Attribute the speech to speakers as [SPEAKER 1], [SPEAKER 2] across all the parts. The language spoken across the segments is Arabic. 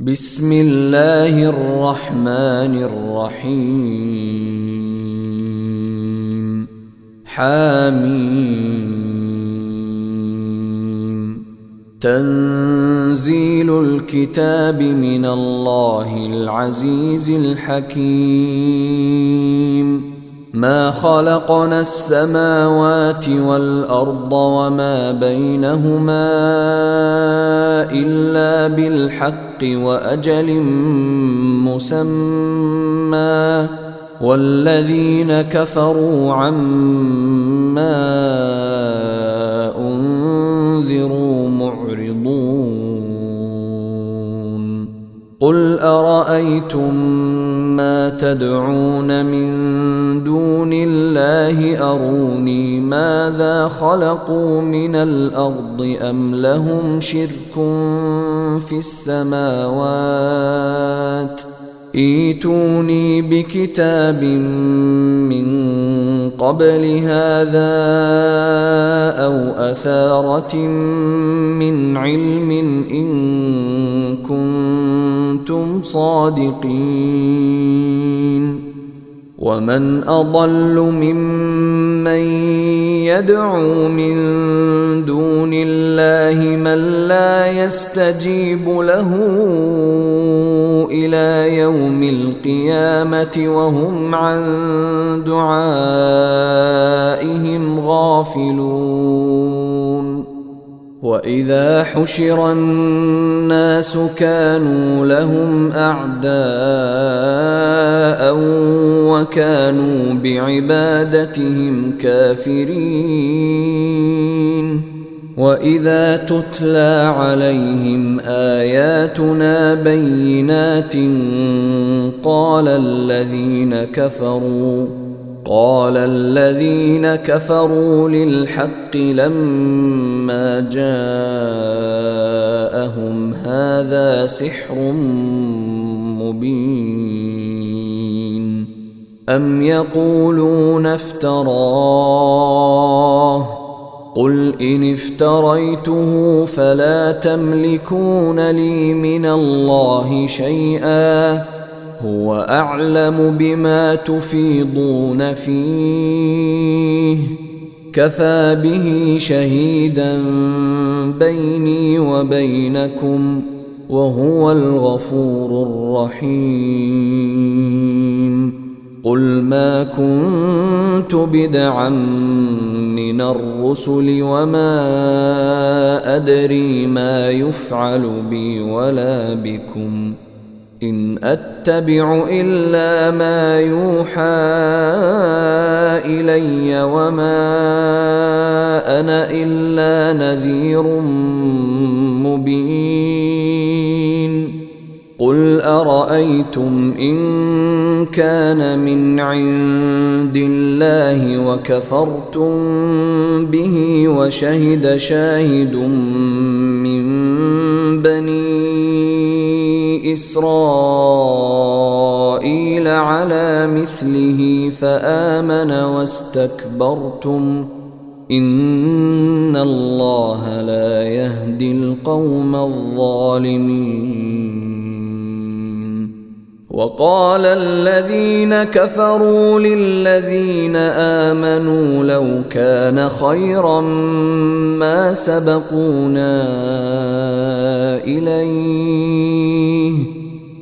[SPEAKER 1] بسم الله الرحمن الرحيم حميم تنزيل الكتاب من الله العزيز الحكيم ما خلقنا السماوات والأرض وما بينهما إلا بالحق وأجل مسمى والذين كفروا عما أنذروا معرضون قل أرأيتم ما تدعون من دون الله أروني ماذا خلقوا من الأرض أم لهم شرك في السماوات ائتوني بكتاب من قبل هذا أو أثارة من علم إن كنتم صادقين ومن أضل ممن يدعو من دون الله من لا يستجيب له إلى يوم القيامة وهم عن دعائهم غافلون وإذا حشر الناس كانوا لهم أعداء وكانوا بعبادتهم كافرين وإذا تتلى عليهم آياتنا بينات قال الذين كفروا للحق لما جاءهم هذا سحر مبين أم يقولون افتراه قل إن افتريته فلا تملكون لي من الله شيئا هو أعلم بما تفيضون فيه كفى به شهيدا بيني وبينكم وهو الغفور الرحيم قل ما كنت بدعا من الرسل وما أدري ما يفعل بي ولا بكم إن أتبع إلا ما يوحى إلي وما أنا إلا نذير مبين قل أرأيتم إن كان من عند الله وكفرتم به وشهد شاهد من بني إسرائيل على مثله فآمن واستكبرتم إن الله لا يهدي القوم الظالمين وقال الذين كفروا للذين آمنوا لو كان خيرا ما سبقونا إليه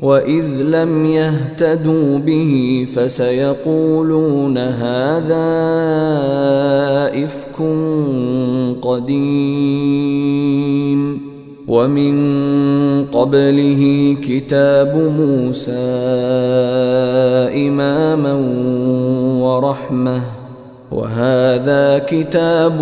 [SPEAKER 1] وإذ لم يهتدوا به فسيقولون هذا إفك قديم ومن قبله كتاب موسى إماما ورحمة وهذا كتاب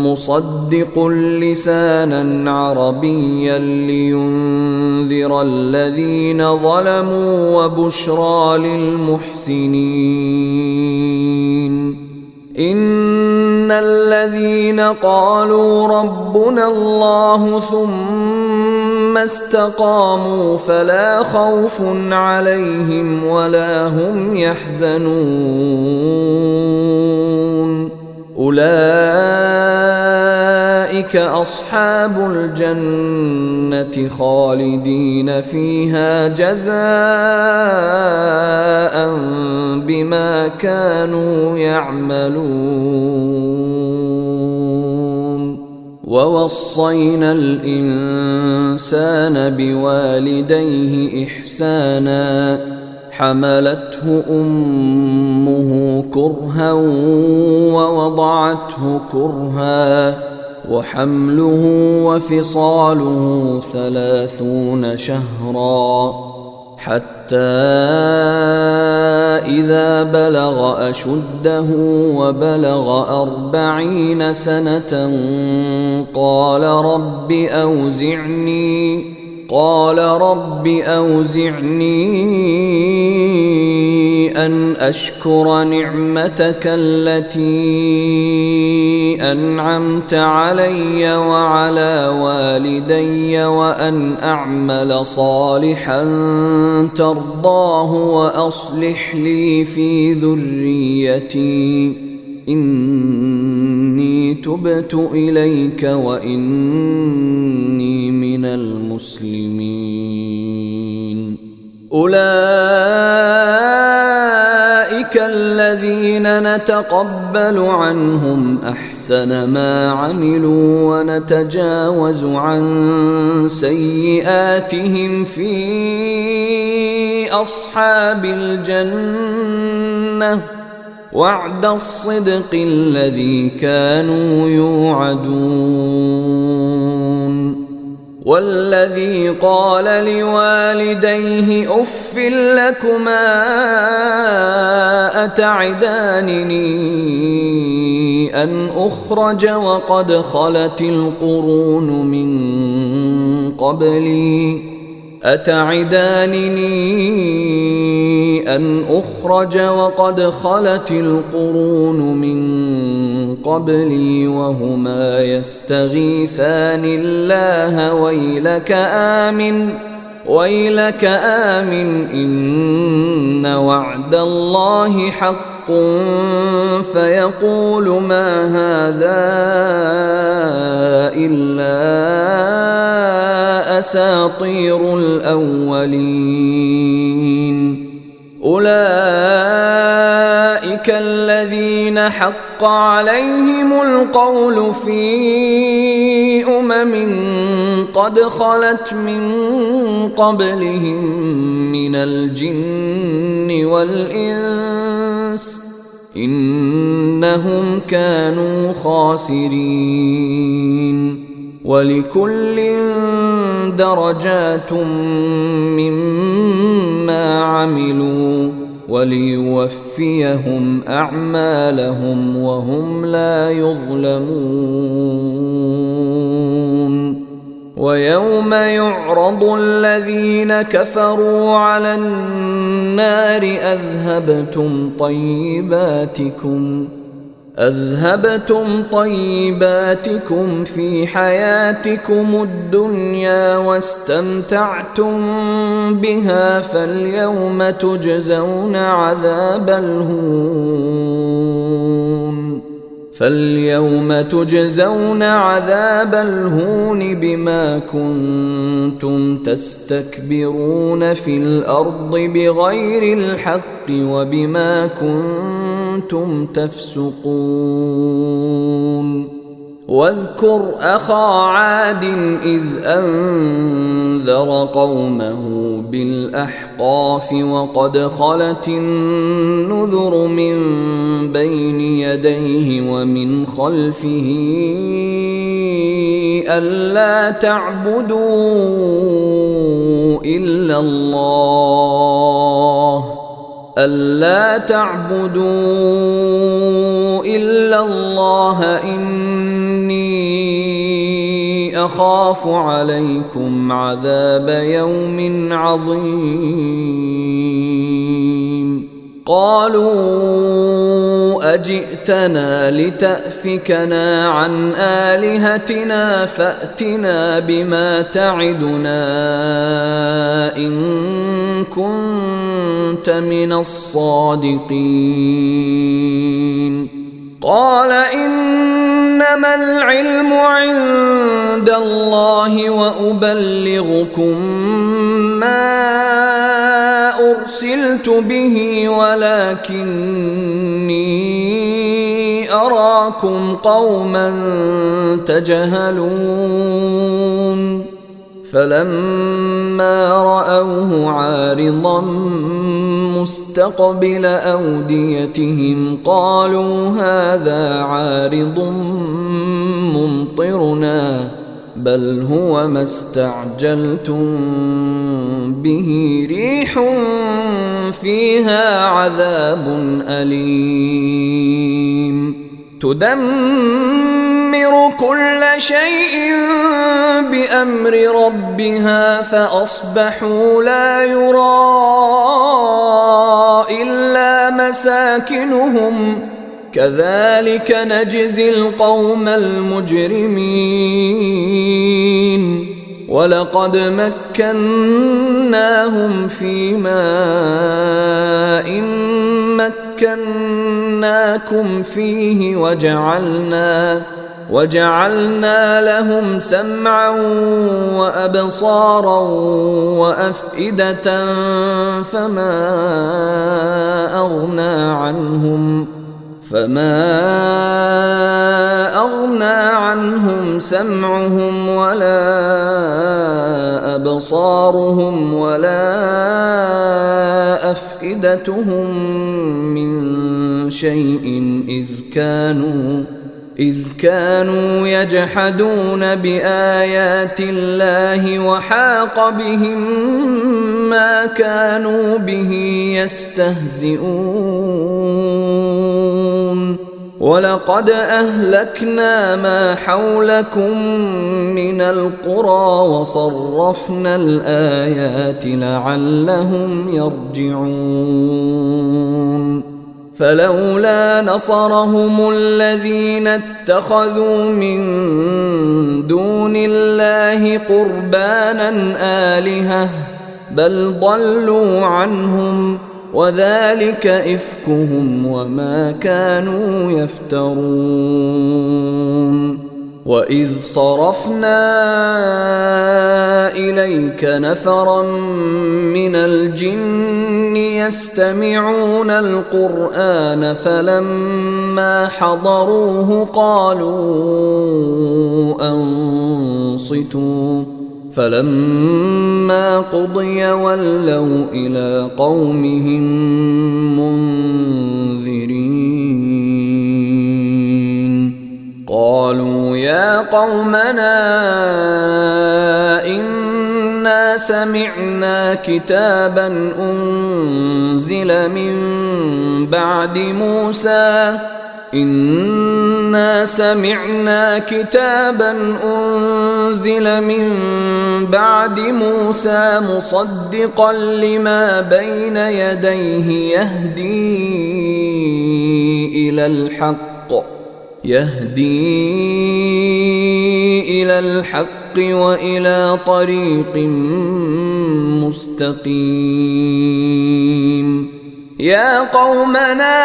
[SPEAKER 1] مصدق لسانا عربيا لينذر الذين ظلموا وبشرى للمحسنين إن الذين قالوا ربنا الله ثم استقاموا فلا خوف عليهم ولا هم يحزنون أولئك أولئك أصحاب الجنة خالدين فيها جزاء بما كانوا يعملون. ووصينا الإنسان بوالديه إحسانا حملته أمه كرها ووضعته كرها وحمله وفصاله 30 شهرا حتى إذا بلغ أشده وبلغ 40 سنة قال رب أوزعني أن أشكر نعمتك التي أنعمت علي وعلى والدي وأن أعمل صالحا ترضاه وأصلح لي في ذريتي إني تبت إليك وإني من المسلمين. أولئك الذين نتقبل عنهم أحسن ما عملوا ونتجاوز عن سيئاتهم في أصحاب الجنة وعد الصدق الذي كانوا يوعدون. والذي قال لوالديه أف لكما أتعدانني أن أخرج وقد خلت القرون من قبلي وهما يستغيثان الله ويلك آمن إن وعد الله حق فيقول ما هذا إلا أساطير الأولين. أولئك الذين حق عليهم القول في قد خلت من قبلهم من الجن والإنس إنهم كانوا خاسرين. ولكل درجات مما عملوا وليوفيهم أعمالهم وهم لا يظلمون. ويوم يعرض الذين كفروا على النار أذهبتم طيباتكم في حياتكم الدنيا واستمتعتم بها فاليوم تجزون عذاب الهون بما كنتم تستكبرون في الأرض بغير الحق وبما كنتم تفسقون. واذكر أخا عاد إذ أنذر قومه بالأحقاف وقد خلت النذر من بين يديه ومن خلفه ألا تعبدوا إلا الله إني أخاف عليكم عذاب يوم عظيم. قالوا أجئتنا لتأفكنا عن آلهتنا فأتنا بما تعدنا إن كنت من الصادقين. قال إنما إنما العلم عند الله وأبلغكم ما أرسلت به ولكني أراكم قوما تجهلون فلما رأوه عارضا مستقبل أوديتهم قالوا هذا عارض ممطرنا بل هو ما استعجلتم به ريح فيها عذاب أليم تدمر كل شيء بأمر ربها فأصبحوا لا يرى إلا مساكنهم كذلك نجزي القوم المجرمين ولقد مكناهم في ماء مكناكم فيه وجعلنا لهم سمعا وأبصارا وأفئدة فما أغنى عنهم سمعهم ولا أبصارهم ولا أفئدتهم من شيء إذ كانوا يجحدون بآيات الله وحاق بهم ما كانوا به يستهزئون ولقد أهلكنا ما حولكم من القرى وصرفنا الآيات لعلهم يرجعون فلولا نصرهم الذين اتخذوا من دون الله قربانا آلهة بل ضلوا عنهم وذلك إفكهم وما كانوا يفترون وإذ صرفنا إليك نفرا من الجن يستمعون القرآن فلما حضروه قالوا أنصتوا فلما قضي ولوا إلى قومهم منذرين قالوا يا قومنا إنا سمعنا كتابا أنزل من بعد موسى مصدقا لما بين يديه يهدي إلى الحق وإلى طريق مستقيم يا قومنا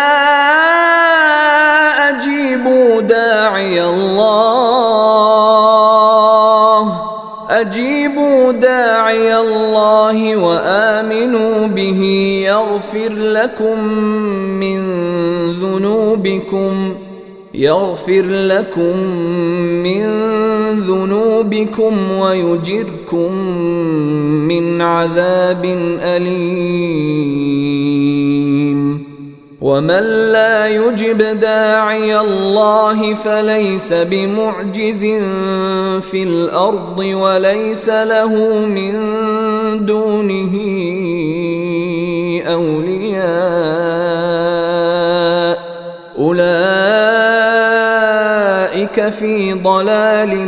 [SPEAKER 1] أجيبوا داعي الله وآمنوا به يغفر لكم من ذنوبكم ويجركم من عذاب أليم ومن لا يجب داعي الله فليس بمعجز في الأرض وليس له من دونه أولياء أولئك في ضلال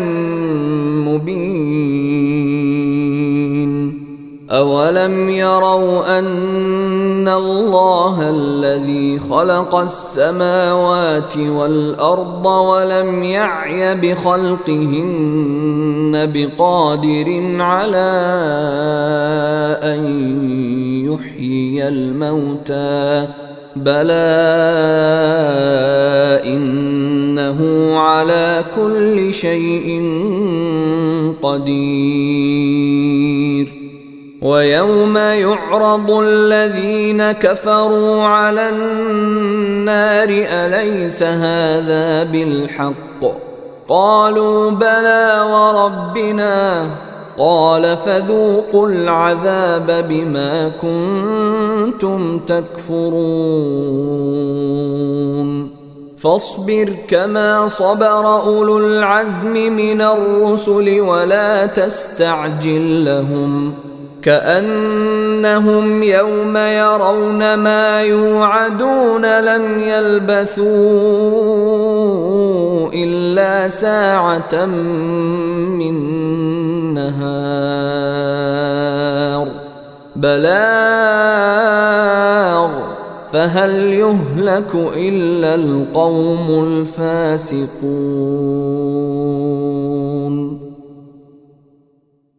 [SPEAKER 1] مبين أولم يروا أن الله الذي خلق السماوات والأرض ولم يعي بخلقهن بقادر على أن يحيي الموتى بلى إنه على شيء قدير. ويوم يعرض الذين كفروا على النار أليس هذا بالحق؟ قالوا بلى وربنا. قال فذوقوا العذاب بما كنتم تكفرون. فاصبر كما صبر أولو العزم من الرسل ولا تستعجل لهم، كأنهم يوم يرون ما يوعدون لم يلبثوا إلا ساعة من نهار بلاغ فهل يهلك إلا القوم الفاسقون.